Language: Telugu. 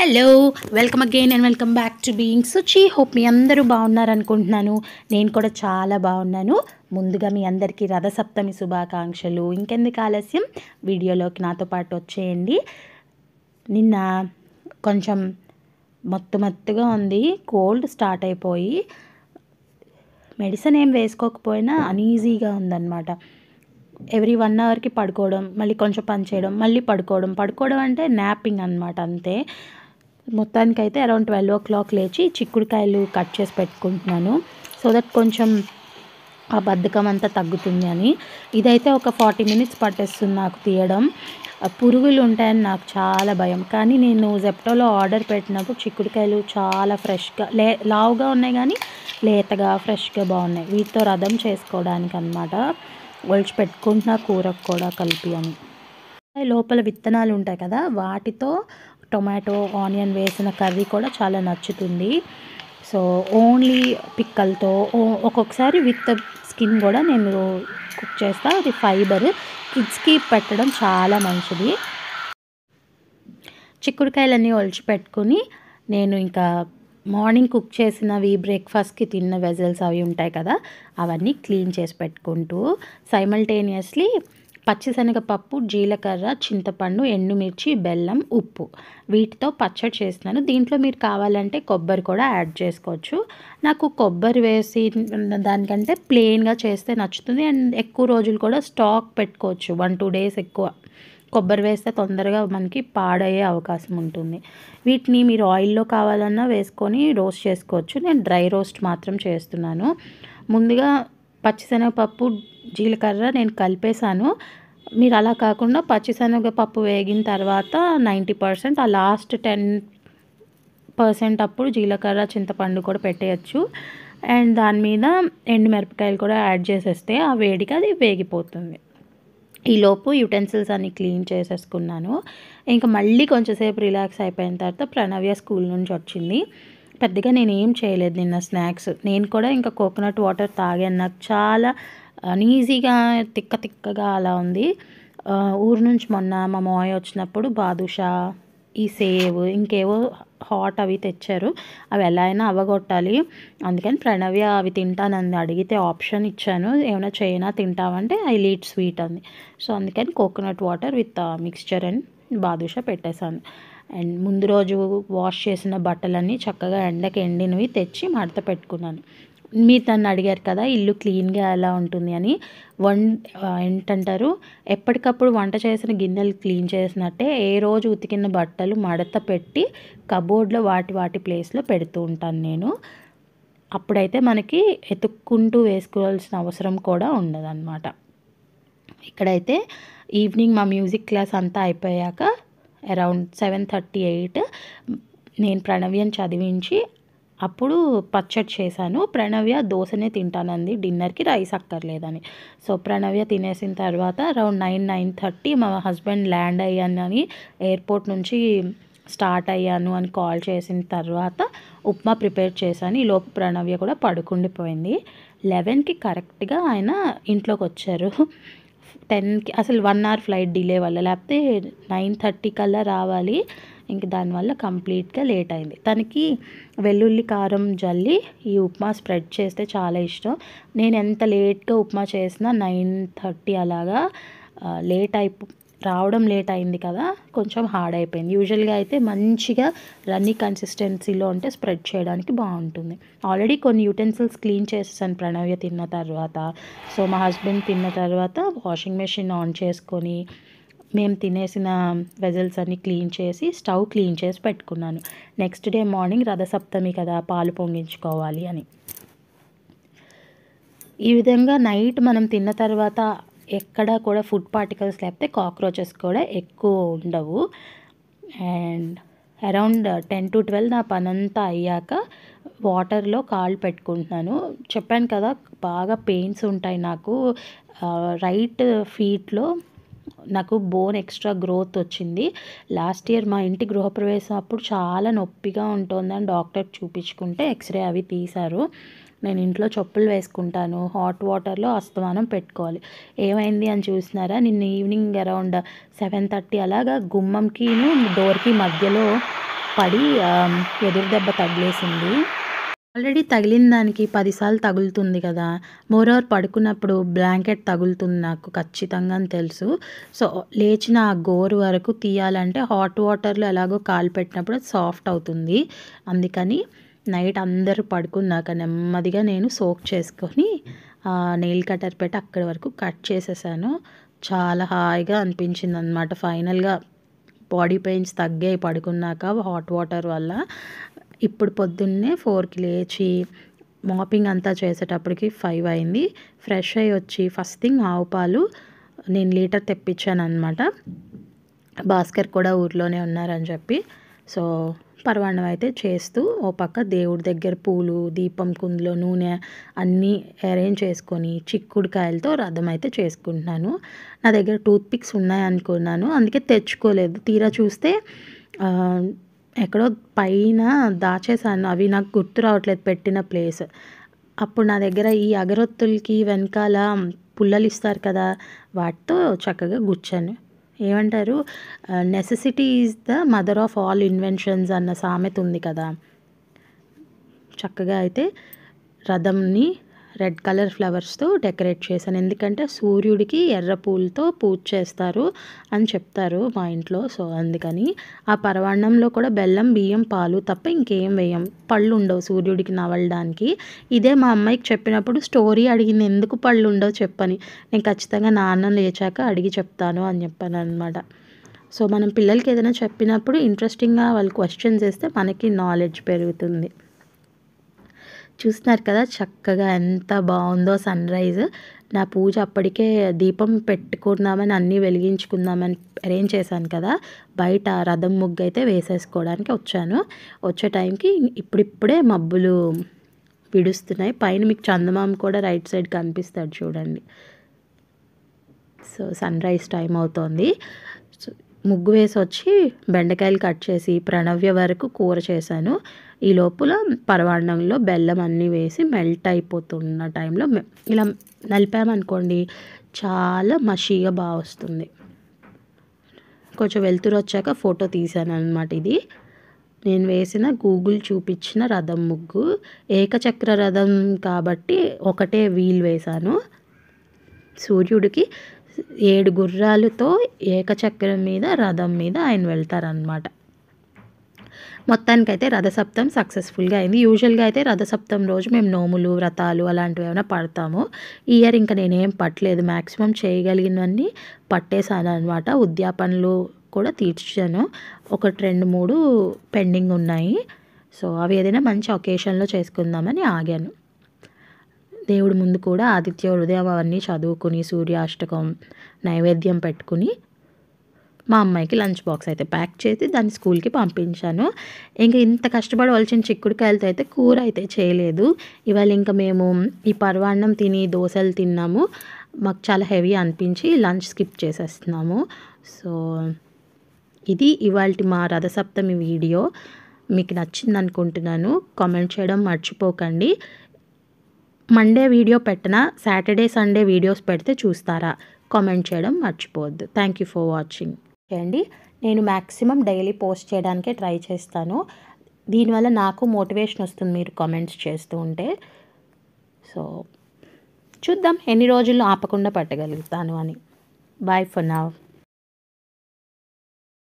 Hello welcome again and welcome back to being Suchi. Hope మీ అందరూ బాగున్నారు అనుకుంటున్నాను. నేను కూడా చాలా బాగున్నాను. ముందుగా మీ అందరికీ రథసప్తమి శుభాకాంక్షలు. ఇంకెందుకు ఆలస్యం, వీడియోలోకి నాతో పాటు వచ్చేయండి. నిన్న కొంచెం మత్తుగా ఉంది, కోల్డ్ స్టార్ట్ అయిపోయి మెడిసిన్ ఏం వేసుకోకపోయినా అన్ఈజీగా ఉందన్నమాట. ఎవ్రీ 1 అవర్కి పడుకోవడం, మళ్ళీ కొంచెం పని చేయడం, మళ్ళీ పడుకోవడం అంటే నాపింగ్ అనమాట, అంతే. మొత్తానికైతే అరౌండ్ 12 o'clock లేచి చిక్కుడుకాయలు కట్ చేసి పెట్టుకుంటున్నాను, సో దట్ కొంచెం ఆ బద్ధకం అంతా తగ్గుతుంది అని. ఇదైతే ఒక 40 minutes పట్టేస్తుంది నాకు తీయడం. పురుగులు ఉంటాయని నాకు చాలా భయం, కానీ నేను జెప్టోలో ఆర్డర్ పెట్టినప్పుడు చిక్కుడుకాయలు చాలా ఫ్రెష్గా లావుగా ఉన్నాయి, కానీ లేతగా ఫ్రెష్గా బాగున్నాయి. వీటితో రథం చేసుకోవడానికి అనమాట ఒలిచి పెట్టుకుంటున్నా, కూరకు కూడా కలిపి అని. లోపల విత్తనాలు ఉంటాయి కదా, వాటితో టొమాటో ఆనియన్ వేసిన కర్రీ కూడా చాలా నచ్చుతుంది. సో ఓన్లీ పిక్కలతో, ఒక్కొక్కసారి విత్ స్కిన్ కూడా నేను కుక్ చేస్తా. అది ఫైబర్, కిడ్స్కి పెట్టడం చాలా మంచిది. చిక్కుడుకాయలన్నీ ఒలిచి పెట్టుకుని నేను ఇంకా మార్నింగ్ కుక్ చేసినవి, బ్రేక్ఫాస్ట్కి తిన్న వెజల్స్ అవి ఉంటాయి కదా, అవన్నీ క్లీన్ చేసి పెట్టుకుంటూ సైమల్టేనియస్లీ పచ్చిశనగపప్పు, జీలకర్ర, చింతపండు, ఎండుమిర్చి, బెల్లం, ఉప్పు, వీటితో పచ్చడి చేస్తున్నాను. దీంట్లో మీరు కావాలంటే కొబ్బరి కూడా యాడ్ చేసుకోవచ్చు. నాకు కొబ్బరి వేసి దానికంటే ప్లెయిన్గా చేస్తే నచ్చుతుంది. అండ్ ఎక్కువ రోజులు కూడా స్టాక్ పెట్టుకోవచ్చు, 1-2 days ఎక్కువ. కొబ్బరి వేస్తే తొందరగా మనకి పాడయ్యే అవకాశం ఉంటుంది. వీటిని మీరు ఆయిల్లో కావాలన్నా వేసుకొని రోస్ట్ చేసుకోవచ్చు. నేను డ్రై రోస్ట్ మాత్రం చేస్తున్నాను. ముందుగా పచ్చిశనగపప్పు, జీలకర్ర నేను కలిపేశాను. మీరు అలా కాకుండా పచ్చిశనగపప్పు వేగిన తర్వాత 90%, ఆ లాస్ట్ 10% అప్పుడు జీలకర్ర, చింతపండు కూడా పెట్టేయచ్చు. అండ్ దాని మీద ఎండుమిరపకాయలు కూడా యాడ్ చేసేస్తే ఆ వేడికి అది వేగిపోతుంది. ఈలోపు యుటెన్సిల్స్ అన్ని క్లీన్ చేసేసుకున్నాను. ఇంకా మళ్ళీ కొంచెంసేపు రిలాక్స్ అయిపోయిన తర్వాత ప్రణవ్య స్కూల్ నుంచి వచ్చింది. పెద్దగా నేను ఏం చేయలేదు నిన్న స్నాక్స్. నేను కూడా ఇంకా కోకోనట్ వాటర్ తాగాను. నాకు చాలా అన్ఈజీగా తిక్కగా అలా ఉంది. ఊరు నుంచి మొన్న మా మావయ్య వచ్చినప్పుడు బాదుషా, ఈ సేవ్, ఇంకేవో హాట్ అవి తెచ్చారు. అవి ఎలా అయినా అవ్వగొట్టాలి. అందుకని ప్రణవ్య అవి తింటానంది. అడిగితే ఆప్షన్ ఇచ్చాను, ఏమైనా చేయనా తింటావంటే ఐ లీట్ స్వీట్ అంది. సో అందుకని coconut water with mixture and badusha పెట్టేశాను. అండ్ ముందు రోజు వాష్ చేసిన బట్టలన్నీ చక్కగా ఎండకి ఎండినవి తెచ్చి మడత పెట్టుకున్నాను. మీరు నన్ను అడిగారు కదా ఇల్లు క్లీన్గా ఎలా ఉంటుంది అని. ఏంటంటారు, ఎప్పటికప్పుడు వంట చేసిన గిన్నెలు క్లీన్ చేసినట్టే ఏ రోజు ఉతికిన బట్టలు మడత పెట్టి కబోర్డ్లో వాటి ప్లేస్లో పెడుతూ ఉంటాను నేను. అప్పుడైతే మనకి ఎతుక్కుంటూ వేసుకోవాల్సిన అవసరం కూడా ఉండదన్నమాట. ఇక్కడైతే ఈవినింగ్ మా మ్యూజిక్ క్లాస్ అంతా అయిపోయాక అరౌండ్ 7:38 నేను ప్రణవ్యని చదివించి అప్పుడు పచ్చడి చేశాను. ప్రణవ్య దోశనే తింటానంది, డిన్నర్కి రైస్ అక్కర్లేదని. సో ప్రణవ్య తినేసిన తర్వాత అరౌండ్ 9-9:30 మా హస్బెండ్ ల్యాండ్ అయ్యానని, ఎయిర్పోర్ట్ నుంచి స్టార్ట్ అయ్యాను అని కాల్ చేసిన తర్వాత ఉప్మా ప్రిపేర్ చేశాను. ఈలోపు ప్రణవ్య కూడా పడుకుండిపోయింది. 11కి కరెక్ట్గా ఆయన ఇంట్లోకి వచ్చారు. 10కి అసలు 1 hour ఫ్లైట్ డిలే వల్ల, లేకపోతే 9:30 కల్లా రావాలి. ఇంక దానివల్ల కంప్లీట్గా లేట్ అయింది. తనకి వెల్లుల్లి కారం జల్లి ఈ ఉప్మా స్ప్రెడ్ చేస్తే చాలా ఇష్టం. నేను ఎంత లేట్గా ఉప్మా చేసినా 9:30 అలాగా రావడం లేట్ అయింది కదా, కొంచెం హార్డ్ అయిపోయింది. యూజువల్గా అయితే మంచిగా రన్నీ కన్సిస్టెన్సీలో ఉంటే స్ప్రెడ్ చేయడానికి బాగుంటుంది. ఆల్రెడీ కొన్ని యుటెన్సిల్స్ క్లీన్ చేసేసాను ప్రణవ్య తిన్న తర్వాత. సో మా హస్బెండ్ తిన్న తర్వాత వాషింగ్ మెషిన్ ఆన్ చేసుకొని మేము తినేసిన వెజల్స్ అన్నీ క్లీన్ చేసి స్టవ్ క్లీన్ చేసి పెట్టుకున్నాను. నెక్స్ట్ డే మార్నింగ్ రథసప్తమి కదా, పాలు పొంగించుకోవాలి అని. ఈ విధంగా నైట్ మనం తిన్న తర్వాత ఎక్కడా కూడా ఫుడ్ పార్టికల్స్ లేకపోతే కాక్రోచెస్ కూడా ఎక్కువ ఉండవు. అండ్ అరౌండ్ 10-12 నా పనంతా అయ్యాక వాటర్లో కాళ్ళు పెట్టుకుంటున్నాను. చెప్పాను కదా బాగా పెయిన్స్ ఉంటాయి నాకు. రైట్ ఫీట్లో నాకు బోన్ ఎక్స్ట్రా గ్రోత్ వచ్చింది. లాస్ట్ ఇయర్ మా ఇంటి గృహప్రవేశం అప్పుడు చాలా నొప్పిగా ఉంటుందని డాక్టర్కి చూపించుకుంటే ఎక్స్రే అవి తీశారు. నేను ఇంట్లో చెప్పులు వేసుకుంటాను, హాట్ వాటర్లో అస్తమానం పెట్టుకోవాలి. ఏమైంది అని చూసినారా, నిన్న ఈవినింగ్ అరౌండ్ 7:30 అలాగా గుమ్మంకి డోర్కి మధ్యలో పడి ఎదురు దెబ్బ తగిలేసింది. ఆల్రెడీ తగిలిన దానికి 10 సార్లు తగులుతుంది కదా! మోరోవర్ పడుకున్నప్పుడు బ్లాంకెట్ తగులుతుంది నాకు ఖచ్చితంగా అని తెలుసు. సో, లేచిన ఆ గోరు వరకు తీయాలంటే హాట్ వాటర్‌లో ఎలాగో కాలు పెట్టినప్పుడు అది సాఫ్ట్ అవుతుంది. అందుకని నైట్ అందరూ పడుకున్నాక నెమ్మదిగా నేను సోక్ చేసుకొని నెయిల్ కటర్ పెట్టి అక్కడి వరకు కట్ చేసేసాను. చాలా హాయిగా అనిపించిందనమాట. ఫైనల్‌గా బాడీ పెయిన్స్ తగ్గాయి పడుకున్నాక హాట్ వాటర్ వల్ల. ఇప్పుడు పొద్దున్నే 4కి లేచి మాపింగ్ అంతా చేసేటప్పటికి 5 అయింది. ఫ్రెష్ అయ్యి వచ్చి ఫస్ట్ థింగ్ ఆవు పాలు నేను లీటర్ తెప్పించాననమాట. భాస్కర్ కూడా ఊర్లోనే ఉన్నారని చెప్పి. సో, పరమాన్నం అయితే చేస్తూ ఓ పక్క దేవుడి దగ్గర పూలు, దీపం కుందులో నూనె అన్నీ అరేంజ్ చేసుకొని చిక్కుడుకాయలతో రథం అయితే చేసుకుంటున్నాను. నా దగ్గర టూత్ పిక్స్ ఉన్నాయనుకున్నాను. అందుకే తెచ్చుకోలేదు. తీరా చూస్తే ఎక్కడో పైన దాచేసాను. అవి నాకు గుర్తు రావట్లేదు పెట్టిన ప్లేస్. అప్పుడు నా దగ్గర ఈ అగరొత్తులకి వెనకాల పుల్లలు ఇస్తారు కదా! వాటితో చక్కగా గుచ్చాను. ఏమంటారు, necessity is the mother of all inventions అన్న సామెత ఉంది కదా! చక్కగా అయితే రథంని రెడ్ కలర్ ఫ్లవర్స్తో డెకరేట్ చేశాను. ఎందుకంటే సూర్యుడికి ఎర్ర పూలతో పూజ చేస్తారు అని చెప్తారు మా ఇంట్లో. సో, అందుకని ఆ పరమాన్నంలో కూడా బెల్లం, బియ్యం, పాలు తప్ప ఇంకేం వేయం. పళ్ళు ఉండవు సూర్యుడికి నవలడానికి. ఇదే మా అమ్మాయికి చెప్పినప్పుడు స్టోరీ అడిగింది, ఎందుకు పళ్ళు ఉండవు చెప్పని. నేను ఖచ్చితంగా నాన్న లేచాక అడిగి చెప్తాను అని చెప్పాను అనమాట. సో, మనం పిల్లలకి ఏదైనా చెప్పినప్పుడు ఇంట్రెస్టింగ్గా వాళ్ళు క్వశ్చన్స్ వేస్తే మనకి నాలెడ్జ్ పెరుగుతుంది. చూస్తున్నారు కదా చక్కగా ఎంత బాగుందో సన్రైజ్. నా పూజ అప్పటికే దీపం పెట్టుకుందామని అన్నీ వెలిగించుకుందామని అరేంజ్ చేశాను కదా! బయట రథం ముగ్గు అయితే వేసేసుకోవడానికి వచ్చాను. వచ్చే టైంకి ఇప్పుడిప్పుడే మబ్బులు విడుస్తున్నాయి. పైన మీకు చందమామ కూడా రైట్ సైడ్ కనిపిస్తాడు చూడండి. సో, సన్రైజ్ టైం అవుతోంది. ముగ్గు వేసి వచ్చి బెండకాయలు కట్ చేసి ప్రణవ్య వరకు కూర చేశాను. ఈ లోపల పరమాన్నంలో బెల్లం అన్నీ వేసి మెల్ట్ అయిపోతున్న టైంలో ఇలా నలిపామనుకోండి చాలా మషీగా బాగా వస్తుంది. కొంచెం వెలుతురు వచ్చాక ఫోటో తీశాను అనమాట. ఇది నేను వేసిన గూగుల్ చూపించిన రథం ముగ్గు. ఏకచక్ర రథం కాబట్టి ఒకటే వీల్ వేశాను. సూర్యుడికి 7 గుర్రాలతో ఏకచక్రం మీద రథం మీద ఆయన వెళ్తారనమాట. మొత్తానికైతే రథసప్తం సక్సెస్ఫుల్గా అయింది. యూజువల్గా అయితే రథసప్తం రోజు మేము నోములు, వ్రతాలు అలాంటివి ఏమైనా పడతాము. ఈ ఇయర్ ఇంకా నేనేం పట్టలేదు. మ్యాక్సిమం చేయగలిగినవన్నీ పట్టేశాను అనమాట. ఉద్యాపనలు కూడా తీర్చాను. 1, 2, 3 పెండింగ్ ఉన్నాయి. సో, అవి ఏదైనా మంచి ఒకేషన్లో చేసుకుందామని ఆగాను. దేవుడి ముందు కూడా ఆదిత్య హృదయం అవన్నీ చదువుకుని సూర్యాష్టకం నైవేద్యం పెట్టుకుని మా అమ్మాయికి లంచ్ బాక్స్ అయితే ప్యాక్ చేసి దాన్ని స్కూల్కి పంపించాను. ఇంకా ఇంత కష్టపడి వలిచిన చిక్కుడుకాయలతో అయితే కూర అయితే చేయలేదు. ఇవాళ ఇంకా మేము ఈ పరమాన్నం తిని దోశలు తిన్నాము. మాకు చాలా హెవీ అనిపించి లంచ్ స్కిప్ చేసేస్తున్నాము. సో, ఇది ఇవాల్టి మా రథసప్తమి వీడియో. మీకు నచ్చింది అనుకుంటున్నాను. కామెంట్ చేయడం మర్చిపోకండి. మండే వీడియో పెట్టినా సాటర్డే, సండే వీడియోస్ పెడితే చూస్తారా? కామెంట్ చేయడం మర్చిపోవద్దు. Thank you for watching. చేయండి. నేను మ్యాక్సిమం డైలీ పోస్ట్ చేయడానికే ట్రై చేస్తాను. దీనివల్ల నాకు మోటివేషన్ వస్తుంది మీరు కామెంట్స్ చేస్తూ ఉంటే. సో, చూద్దాం ఎన్ని రోజుల్లో ఆపకుండా పట్టగలుగుతాను అని. Bye for now.